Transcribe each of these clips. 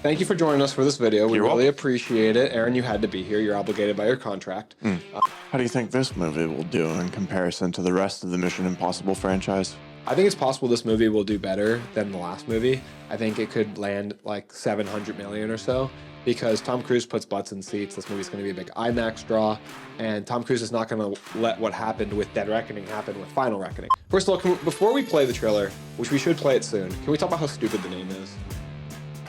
Thank you for joining us for this video. We You're really welcome. appreciate it. Aaron, you had to be here. You're obligated by your contract. How do you think this movie will do in comparison to the rest of the Mission Impossible franchise? I think it's possible this movie will do better than the last movie. I think it could land like 700 million or so because Tom Cruise puts butts in seats. This movie's going to be a big IMAX draw, and Tom Cruise is not going to let what happened with Dead Reckoning happen with Final Reckoning. First of all, before we play the trailer, which we should play it soon, can we talk about how stupid the name is?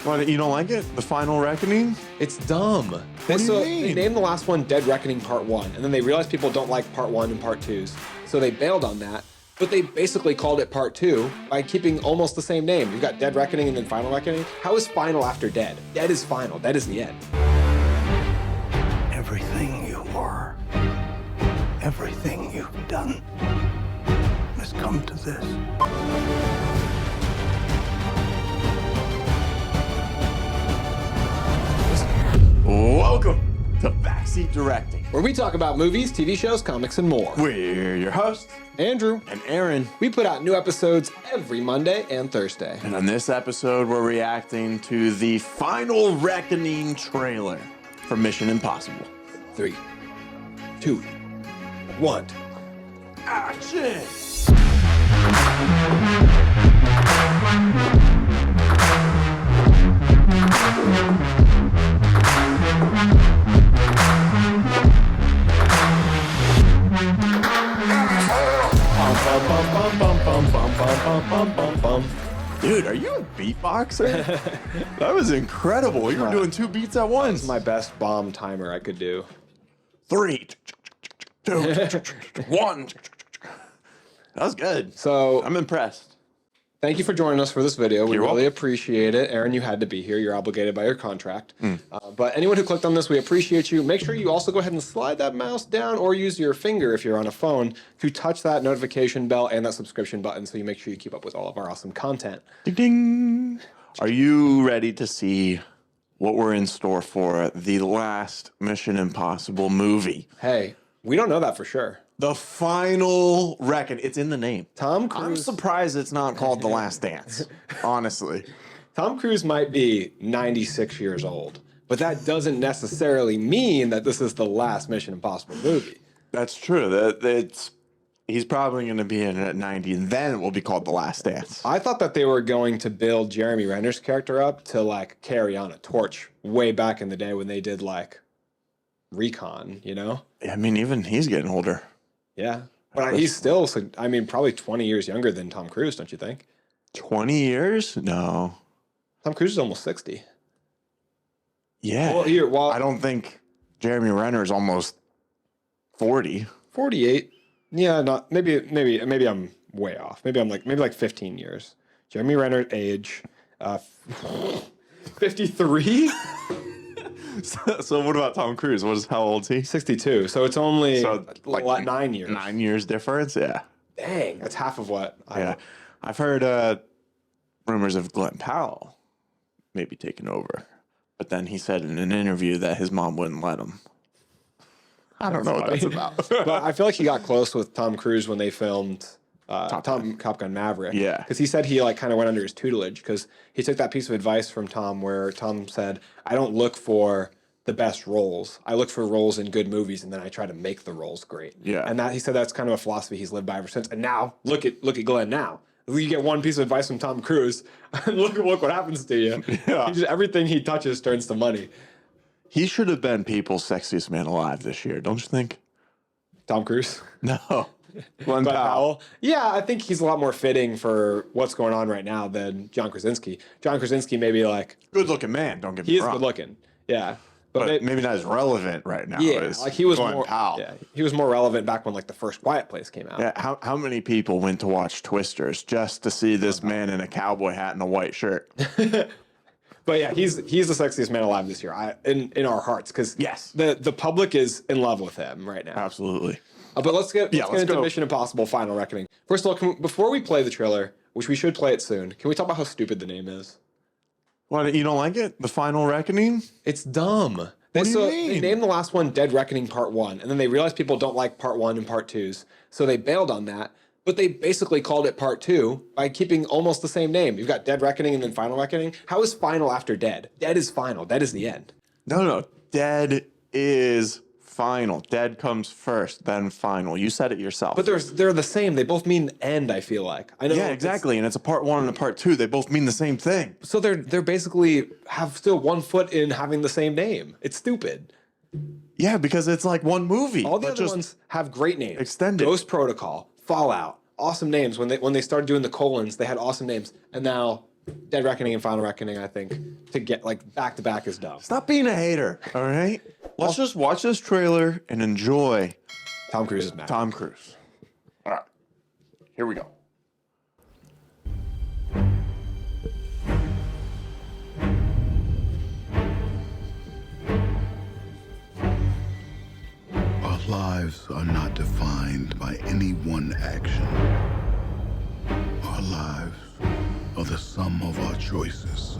What, you don't like it? The Final Reckoning? It's dumb. What do you mean? They named the last one Dead Reckoning Part 1, and then they realized people don't like Part 1 and Part 2s, so they bailed on that. But they basically called it Part 2 by keeping almost the same name. You've got Dead Reckoning and then Final Reckoning. How is final after dead? Dead is final. Dead is the end. Everything you are, everything you've done, has come to this. Welcome to Backseat Directing. Where we talk about movies, TV shows, comics, and more. We're your hosts, Andrew. and Aaron. We put out new episodes every Monday and Thursday. And on this episode, we're reacting to the Final Reckoning trailer for Mission Impossible. 3, 2, 1. Action! Dude, are you a beatboxer? That was incredible. You were doing 2 beats at once. My best bomb timer I could do. 3, 2, 1. That was good. So I'm impressed. thank you for joining us for this video. We You're really welcome. appreciate it. Aaron, you had to be here. You're obligated by your contract. But anyone who clicked on this, we appreciate you. Make sure you also go ahead and slide that mouse down or use your finger if you're on a phone to touch that notification bell and that subscription button so you make sure you keep up with all of our awesome content. Ding, ding. Are you ready to see what we're in store for the last Mission Impossible movie? Hey, we don't know that for sure. The Final Reckoning. It's in the name. Tom I'm Cruise. surprised it's not called The Last Dance, honestly. Tom Cruise might be 96 years old, but that doesn't necessarily mean that this is the last Mission Impossible movie. That's true. He's probably going to be in at 90, and then it will be called The Last Dance. I thought that they were going to build Jeremy Renner's character up to like carry on a torch way back in the day when they did like Recon, you know? I mean, even he's getting older. Yeah. But he's still, I mean, probably 20 years younger than Tom Cruise, don't you think? 20 years? No. Tom Cruise is almost 60. Yeah. Well, I don't think Jeremy Renner is almost 40. 48. Yeah, not maybe I'm way off. Maybe like 15 years. Jeremy Renner age 53? So what about Tom Cruise? How old is he? 62. So it's only like 9 years. 9 years difference? Yeah. Dang, that's half of what Yeah. I've heard rumors of Glen Powell maybe taking over. But then he said in an interview that his mom wouldn't let him. I don't know what that's about. But I feel like he got close with Tom Cruise when they filmed Top Gun Maverick. Yeah. Because he said he like kind of went under his tutelage because he took that piece of advice from Tom where Tom said, I don't look for the best roles. I look for roles in good movies and then I try to make the roles great. Yeah. And that he said that's kind of a philosophy he's lived by ever since. And now look at Glenn now. You get one piece of advice from Tom Cruise and look what happens to you. Yeah. Everything he touches turns to money. He should have been people's sexiest man alive this year, don't you think? Tom Cruise. No. Glen Glen Powell. Powell. Yeah, I think he's a lot more fitting for what's going on right now than John Krasinski. John Krasinski maybe like Good looking man, don't get me he is wrong. good looking. Yeah. But maybe not as relevant right now yeah, as like he was Glen more Powell. yeah, he was more relevant back when like the first Quiet Place came out. Yeah, how many people went to watch Twisters just to see this man in a cowboy hat and a white shirt? But yeah, he's the sexiest man alive this year. In our hearts cuz Yes. the public is in love with him right now. Absolutely. But let's get into go. Mission Impossible Final Reckoning. First of all, before we play the trailer, which we should play it soon, can we talk about how stupid the name is? What, you don't like it? The Final Reckoning? It's dumb. What do you They mean? named the last one Dead Reckoning Part 1, and then they realized people don't like Part 1 and Part 2s, so they bailed on that. But they basically called it Part 2 by keeping almost the same name. You've got Dead Reckoning and then Final Reckoning. How is Final after Dead? Dead is final. Dead is the end. No. Dead is final. Dead comes first, then final. You said it yourself. But they're the same. They both mean end, I feel like. I know. Yeah, exactly. And it's a part 1 and a part 2. They both mean the same thing. So they're basically have still one foot in having the same name. It's stupid. Yeah, because it's like one movie. All the other ones have great names. Extended. Ghost Protocol, Fallout, awesome names. When they started doing the colons, they had awesome names. And now Dead Reckoning and Final Reckoning, I think, to get like back to back is dumb. Stop being a hater, all right? Let's just watch this trailer and enjoy Tom Cruise is mad. Tom Cruise. All right, here we go. Our lives are not defined by any one action. Our lives are the sum of our choices.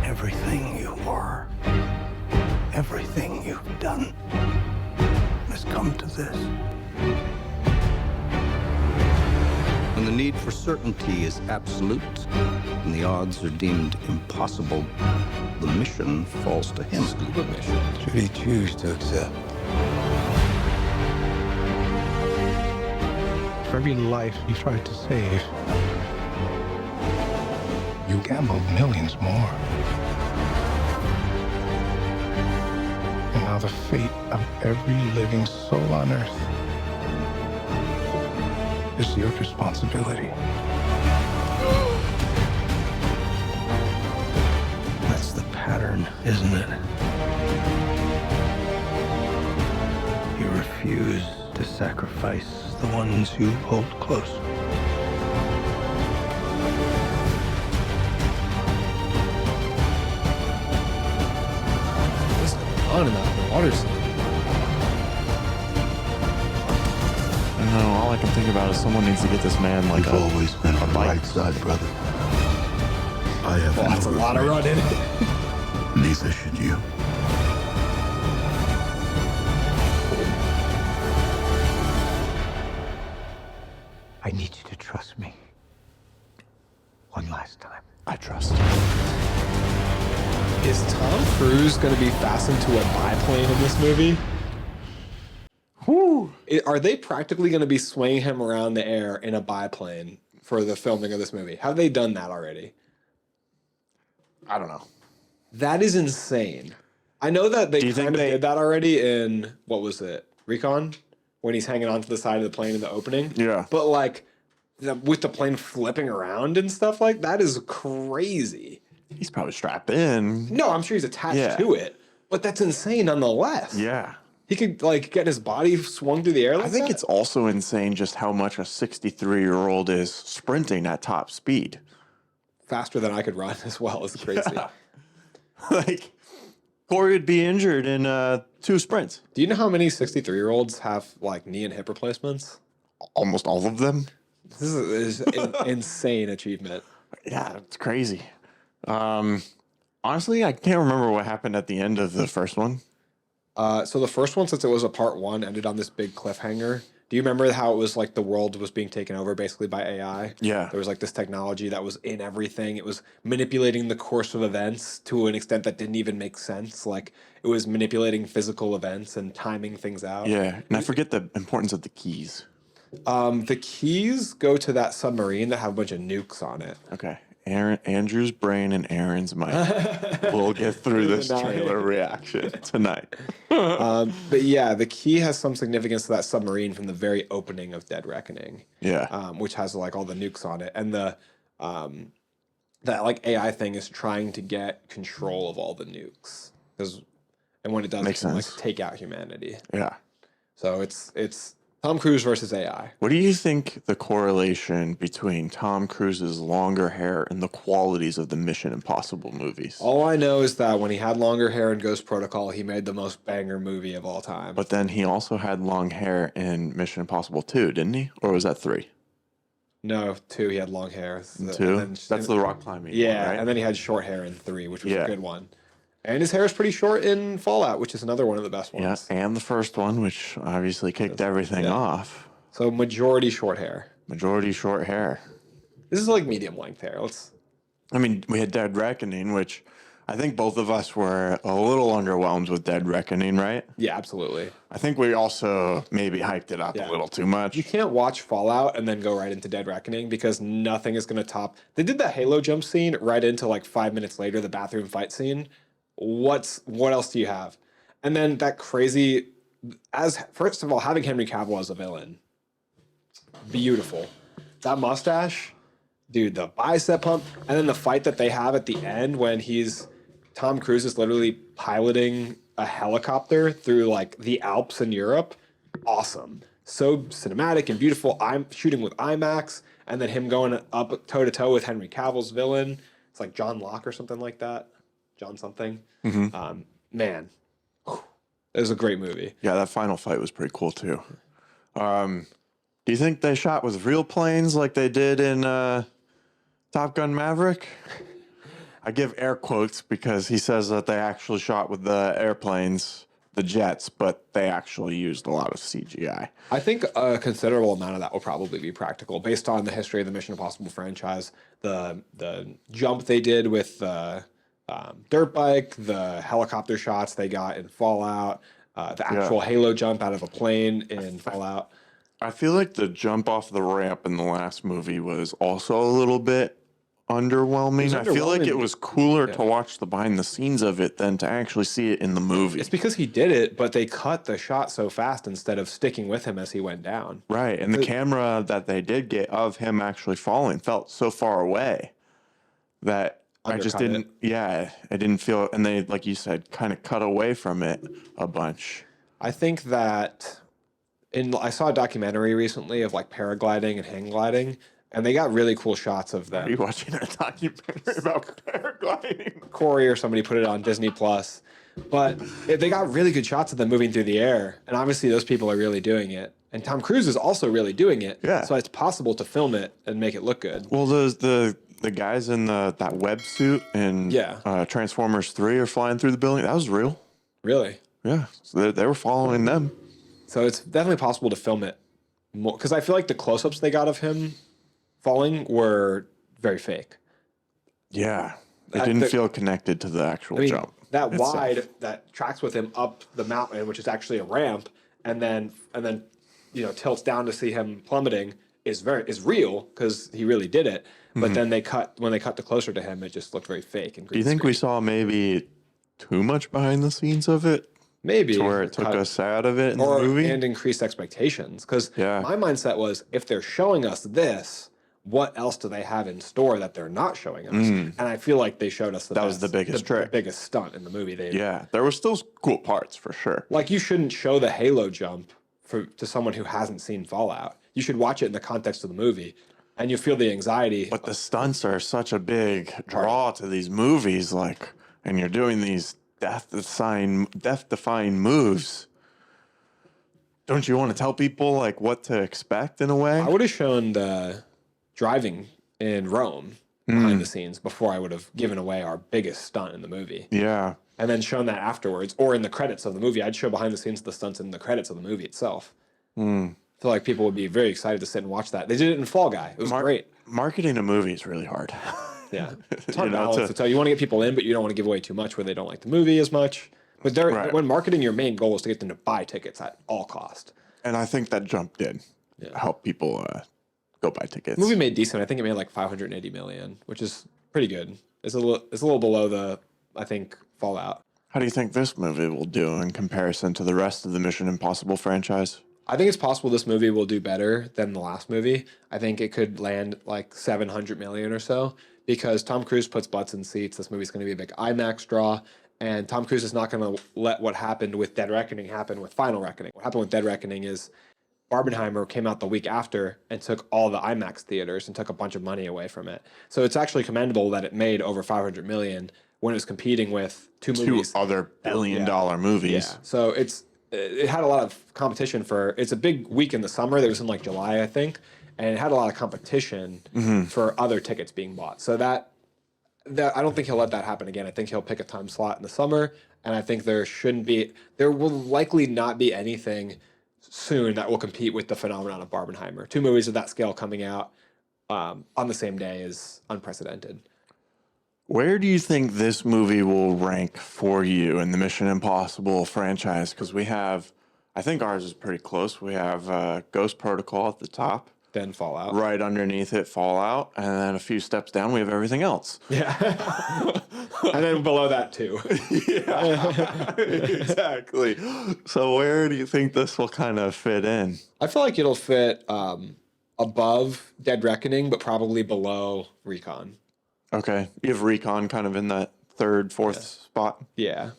Everything you are, everything you've done has come to this. When the need for certainty is absolute and the odds are deemed impossible, the mission falls to him. Scuba mission. Should he choose to accept? For every life you tried to save, you gambled millions more. And now the fate of every living soul on Earth is your responsibility. That's the pattern, isn't it? You refuse to sacrifice the ones you hold close. What's going on in that water scene? I don't know. All I can think about is someone needs to get this man like You've always been on the bike. right side, brother. I have Well, that's a no lot of regret. run in it. Neither should you. I need you to trust me. One last time. I trust. Is Tom Cruise going to be fastened to a biplane in this movie? Whew. Are they practically going to be swinging him around the air in a biplane for the filming of this movie? Have they done that already? I don't know. That is insane. I know that they Do you think kind of they- did that already in, what was it, Recon? When he's hanging onto the side of the plane in the opening. Yeah. But like, with the plane flipping around and stuff like that is crazy. He's probably strapped in. No, I'm sure he's attached Yeah. to it, but that's insane nonetheless. Yeah. He could like get his body swung through the air like I think that? it's also insane just how much a 63-year-old is sprinting at top speed. faster than I could run as well. It's crazy. Like, Corey would be injured in 2 sprints. Do you know how many 63-year-olds have like knee and hip replacements? Almost all of them. This is an insane achievement. Yeah, it's crazy. Honestly, I can't remember what happened at the end of the first one. So the first one, since it was a part 1, ended on this big cliffhanger. Do you remember how it was like the world was being taken over basically by AI? Yeah. There was like this technology that was in everything. It was manipulating the course of events to an extent that didn't even make sense. Like it was manipulating physical events and timing things out. Yeah, and I forget the importance of the keys. The keys go to that submarine that have a bunch of nukes on it. Okay. Andrew's brain and Aaron's mind. We'll get through this Tonight. trailer reaction tonight. But yeah, the key has some significance to that submarine from the very opening of Dead Reckoning. Yeah. Which has like all the nukes on it, and the that like AI thing is trying to get control of all the nukes, and when it does, Makes it can like sense. take out humanity. Yeah. So it's Tom Cruise versus AI. What do you think the correlation between Tom Cruise's longer hair and the qualities of the Mission Impossible movies? All I know is that when he had longer hair in Ghost Protocol, he made the most banger movie of all time. But then he also had long hair in Mission Impossible 2, didn't he? Or was that 3? No, 2, he had long hair. 2? That's the rock climbing Yeah, one, right? and then he had short hair in 3, which was Yeah. a good one. And his hair is pretty short in Fallout, which is another one of the best Yeah, ones. and the first one, which obviously kicked everything off. So majority short hair. Majority short hair. This is like medium length hair. I mean, we had Dead Reckoning, which I think both of us were a little underwhelmed with Dead Reckoning, right? Yeah, absolutely. I think we also maybe hyped it up a little too much. You can't watch Fallout and then go right into Dead Reckoning because nothing is going to top. They did that Halo jump scene right into like 5 minutes later, the bathroom fight scene. What else do you have? And then that crazy, first of all, having Henry Cavill as a villain, beautiful. That mustache, dude, the bicep pump, and then the fight that they have at the end when Tom Cruise is literally piloting a helicopter through like the Alps in Europe. Awesome. So cinematic and beautiful. I'm shooting with IMAX, and then him going up toe to toe with Henry Cavill's villain. It's like John Locke or something like that. John something. Man, it was a great movie. Yeah, that final fight was pretty cool too. Do you think they shot with real planes like they did in Top Gun Maverick? I give air quotes because he says that they actually shot with the airplanes, the jets, but they actually used a lot of CGI. I think a considerable amount of that will probably be practical based on the history of the Mission Impossible franchise. The jump they did with the dirt bike, the helicopter shots they got in Fallout, the actual Halo jump out of a plane in Fallout. I feel like the jump off the ramp in the last movie was also a little bit underwhelming. I feel like it was cooler to watch the behind the scenes of it than to actually see it in the movie. It's because he did it, but they cut the shot so fast instead of sticking with him as he went down. Right, and the camera that they did get of him actually falling felt so far away that I just didn't. Yeah, I didn't feel. And they, like you said, kind of cut away from it a bunch. I think that I saw a documentary recently of like paragliding and hang gliding, and they got really cool shots of them. Are you watching a documentary about paragliding? Corey or somebody put it on Disney Plus, but they got really good shots of them moving through the air, and obviously those people are really doing it. And Tom Cruise is also really doing it. Yeah. So it's possible to film it and make it look good. Well, the guys in that web suit in Transformers 3 are flying through the building. That was real. Really? Yeah. So they were following them. So it's definitely possible to film it more, because I feel like the close-ups they got of him falling were very fake. Yeah. It didn't feel connected to the actual jump. That itself. wide that tracks with him up the mountain, which is actually a ramp, and then tilts down to see him plummeting is real because he really did it. But then when they cut to closer to him, it just looked very fake and green. Do you think we saw maybe too much behind the scenes of it? Maybe to where it took us out of it in the movie? And increased expectations. Because my mindset was, if they're showing us this, what else do they have in store that they're not showing us? And I feel like they showed us that was the biggest trick. The biggest stunt in the movie. There were still cool parts for sure. Like, you shouldn't show the Halo jump to someone who hasn't seen Fallout. You should watch it in the context of the movie, and you feel the anxiety. But the stunts are such a big draw to these movies, and you're doing these death-defying moves. Don't you want to tell people what to expect in a way? I would have shown the driving in Rome behind the scenes before I would have given away our biggest stunt in the movie. Yeah. And then shown that afterwards, or in the credits of the movie. I'd show behind the scenes the stunts in the credits of the movie itself. I feel like people would be very excited to sit and watch that. They did it in Fall Guy. It was great. Marketing a movie is really hard. Yeah. It's hard balance to tell. You want to get people in, but you don't want to give away too much where they don't like the movie as much. But when marketing, your main goal is to get them to buy tickets at all cost. And I think that jump did help people go buy tickets. The movie made decent. I think it made like $580 million, which is pretty good. It's a little below I think, Fallout. How do you think this movie will do in comparison to the rest of the Mission Impossible franchise? I think it's possible this movie will do better than the last movie. I think it could land like $700 million or so, because Tom Cruise puts butts in seats. This movie's going to be a big IMAX draw, and Tom Cruise is not going to let what happened with Dead Reckoning happen with Final Reckoning. What happened with Dead Reckoning is Barbenheimer came out the week after and took all the IMAX theaters and took a bunch of money away from it. So it's actually commendable that it made over $500 million when it was competing with two other billion-dollar movies. Yeah. So it had a lot of competition it's a big week in the summer. That was in like July, I think. And it had a lot of competition for other tickets being bought. So that I don't think he'll let that happen again. I think he'll pick a time slot in the summer, and I think there will likely not be anything soon that will compete with the phenomenon of Barbenheimer. 2 movies of that scale coming out on the same day is unprecedented. Where do you think this movie will rank for you in the Mission Impossible franchise? Because I think ours is pretty close. We have Ghost Protocol at the top. Then Fallout. Right underneath it, Fallout. And then a few steps down, we have everything else. Yeah. And then below that, too. Yeah, exactly. So where do you think this will kind of fit in? I feel like it'll fit above Dead Reckoning, but probably below Recon. Okay. You have Recon kind of in that third, fourth spot. Yeah.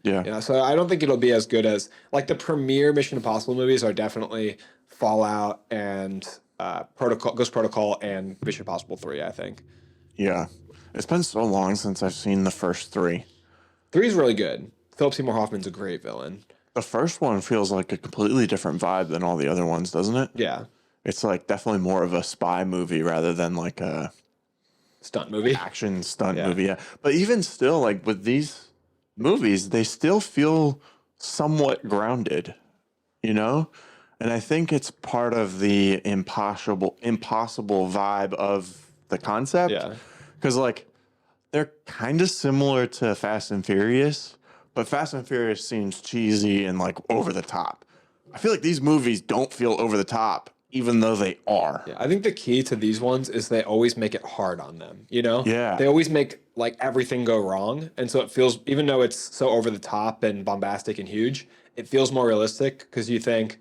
Yeah. So I don't think it'll be as good as, like, the premier Mission Impossible movies are definitely Fallout and Ghost Protocol and Mission Impossible 3, I think. Yeah. It's been so long since I've seen the first 3. 3 is really good. Philip Seymour Hoffman's a great villain. The first one feels like a completely different vibe than all the other ones, doesn't it? Yeah. It's like definitely more of a spy movie rather than like a Stunt movie. action stunt movie. Yeah. But even still, like with these movies, they still feel somewhat grounded, you know? And I think it's part of the impossible vibe of the concept. Yeah. Because like they're kind of similar to Fast and Furious, but Fast and Furious seems cheesy and like over the top. I feel like these movies don't feel over the top, even though they are. Yeah, I think the key to these ones is they always make it hard on them, you know? Yeah. They always make like everything go wrong. And so it feels, even though it's so over the top and bombastic and huge, it feels more realistic because you think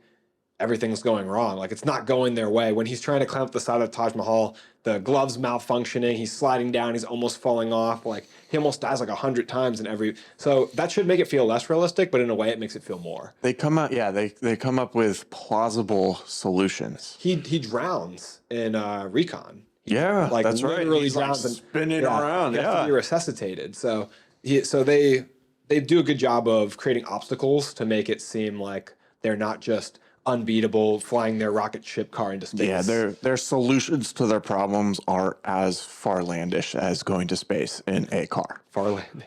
everything's going wrong. Like it's not going their way. When he's trying to climb up the side of the Taj Mahal, the glove's malfunctioning, he's sliding down, he's almost falling off. Like he almost dies like 100 times in every, so that should make it feel less realistic, but in a way it makes it feel more. They come out, they come up with plausible solutions. He drowns in Recon. Yeah, Like that's right. literally He's like drowns and spinning around. He has to Yeah. be resuscitated. So they do a good job of creating obstacles to make it seem like they're not just unbeatable, flying their rocket ship car into space. Yeah, their solutions to their problems are as farlandish as going to space in a car. Farlandish.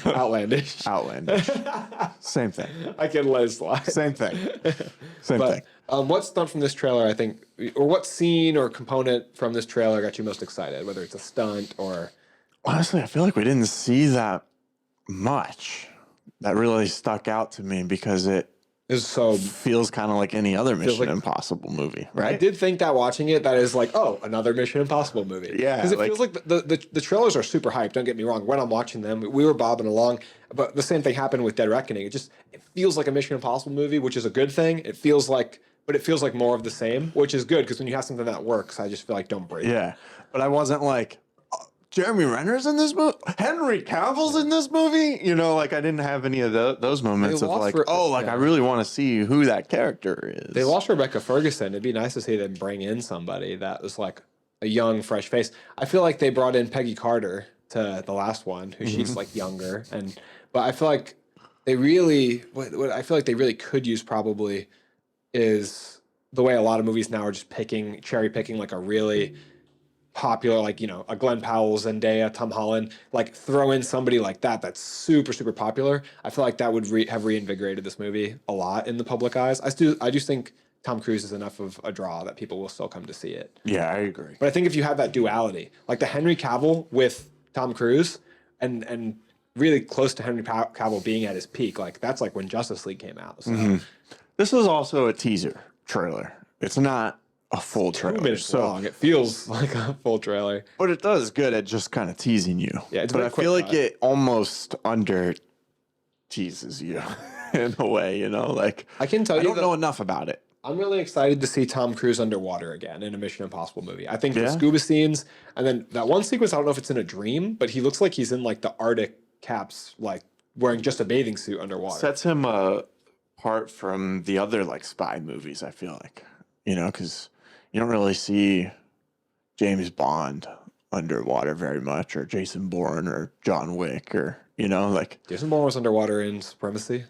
Outlandish. Outlandish. Same thing. I can let it slide. Same thing. Same thing. But what stunt from this trailer, I think, or what scene or component from this trailer got you most excited? Whether it's a stunt or... Honestly, I feel like we didn't see that much. That really stuck out to me because it Is so feels kind of like any other Mission like- Impossible movie, I right? did think that watching it, that is like, oh, another Mission Impossible movie. Yeah, because it like- feels like the trailers are super hyped. Don't get me wrong. When I'm watching them, we were bobbing along, but the same thing happened with Dead Reckoning. It feels like a Mission Impossible movie, which is a good thing. It feels like more of the same, which is good because when you have something that works, I just feel like don't break it. Yeah, but I wasn't like, Jeremy Renner's in this movie? Henry Cavill's in this movie? You know, like I didn't have any of those moments of lost like, yeah. I really want to see who that character is. They lost Rebecca Ferguson. It'd be nice to see them bring in somebody that was like a young, fresh face. I feel like they brought in Peggy Carter to the last one, who she's like younger, but I feel like they really, what I feel like they really could use probably is the way a lot of movies now are just cherry picking like a really popular, like, you know, a Glen Powell, Zendaya, Tom Holland, like throw in somebody like that that's super, super popular. I feel like that would have reinvigorated this movie a lot in the public eyes. I just think Tom Cruise is enough of a draw that people will still come to see it. Yeah, I agree. But I think if you have that duality, like the Henry Cavill with Tom Cruise and really close to Henry Cavill being at his peak, like that's like when Justice League came out. So This is also a teaser trailer. It's not a full 2 trailer. minutes long. It feels like a full trailer. But it does good at just kind of teasing you. Yeah, it's a but very I feel quick like cut. it almost under teases you in a way, you know? Like I can tell I you don't that know enough about it. I'm really excited to see Tom Cruise underwater again in a Mission Impossible movie. I think the Yeah? scuba scenes, and then that one sequence, I don't know if it's in a dream, but he looks like he's in like the Arctic caps, like wearing just a bathing suit underwater. Sets him apart from the other like spy movies, I feel like. You know, because you don't really see James Bond underwater very much, or Jason Bourne or John Wick, or, you know, like, Jason Bourne was underwater in Supremacy.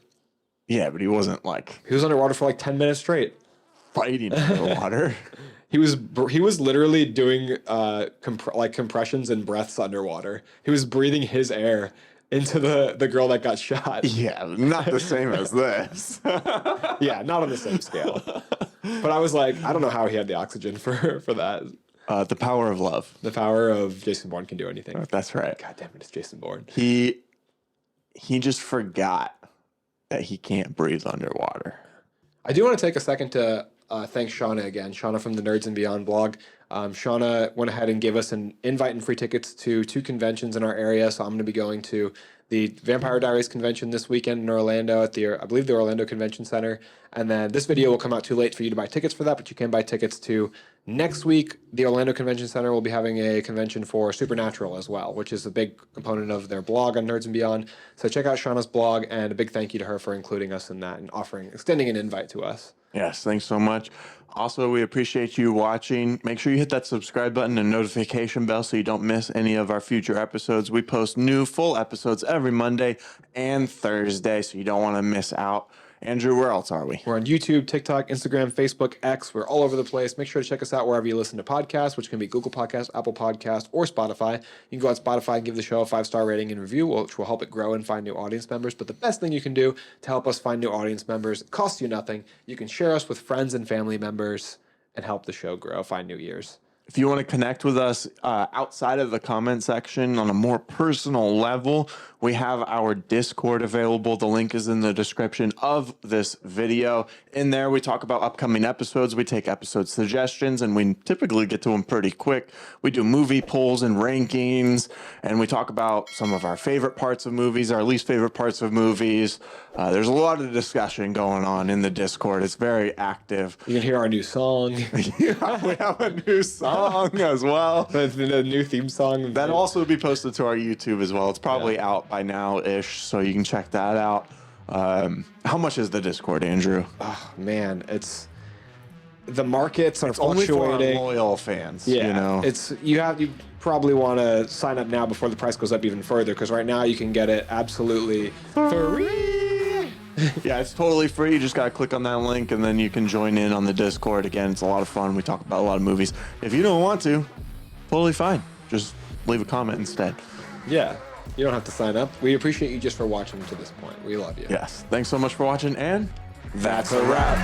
yeah, but he wasn't like He was underwater for like 10 minutes straight. fighting underwater. He was literally doing compressions and breaths underwater. He was breathing his air into the girl that got shot. Yeah, not the same as this. Yeah, not on the same scale. But I was like, I don't know how he had the oxygen for that. The power of love. The power of Jason Bourne can do anything. That's right. God damn it, it's Jason Bourne. He just forgot that he can't breathe underwater. I do want to take a second to thank Shauna again. Shauna from the Nerds and Beyond blog. Shauna went ahead and gave us an invite and free tickets to 2 conventions in our area. So I'm going to be going to the Vampire Diaries convention this weekend in Orlando at I believe the Orlando Convention Center. And then this video will come out too late for you to buy tickets for that, but you can buy tickets to next week. The Orlando Convention Center will be having a convention for Supernatural as well, which is a big component of their blog on Nerds and Beyond. So check out Shauna's blog, and a big thank you to her for including us in that and extending an invite to us. Yes, thanks so much. Also, we appreciate you watching. Make sure you hit that subscribe button and notification bell so you don't miss any of our future episodes. We post new full episodes every Monday and Thursday, so you don't want to miss out. Andrew, where else are we? We're on YouTube, TikTok, Instagram, Facebook, X. We're all over the place. Make sure to check us out wherever you listen to podcasts, which can be Google Podcasts, Apple Podcasts, or Spotify. You can go on Spotify and give the show a 5-star rating and review, which will help it grow and find new audience members. But the best thing you can do to help us find new audience members, it costs you nothing. You can share us with friends and family members and help the show grow, find new ears. If you want to connect with us outside of the comment section on a more personal level, we have our Discord available. The link is in the description of this video. In there, we talk about upcoming episodes. We take episode suggestions, and we typically get to them pretty quick. We do movie polls and rankings, and we talk about some of our favorite parts of movies, our least favorite parts of movies. There's a lot of discussion going on in the Discord. It's very active. You can hear our new song. Yeah, we have a new song as well. The new theme song. That'll also be posted to our YouTube as well. It's probably out by now-ish, so you can check that out. How much is the Discord, Andrew? Oh, man, the markets are Only for our fluctuating. loyal fans, Yeah, you know. you probably want to sign up now before the price goes up even further, because right now you can get it absolutely free. Yeah, it's totally free. You just got to click on that link, and then you can join in on the Discord. Again, it's a lot of fun. We talk about a lot of movies. If you don't want to, totally fine. Just leave a comment instead. Yeah, you don't have to sign up. We appreciate you just for watching to this point. We love you. Yes. Thanks so much for watching, and that's a wrap.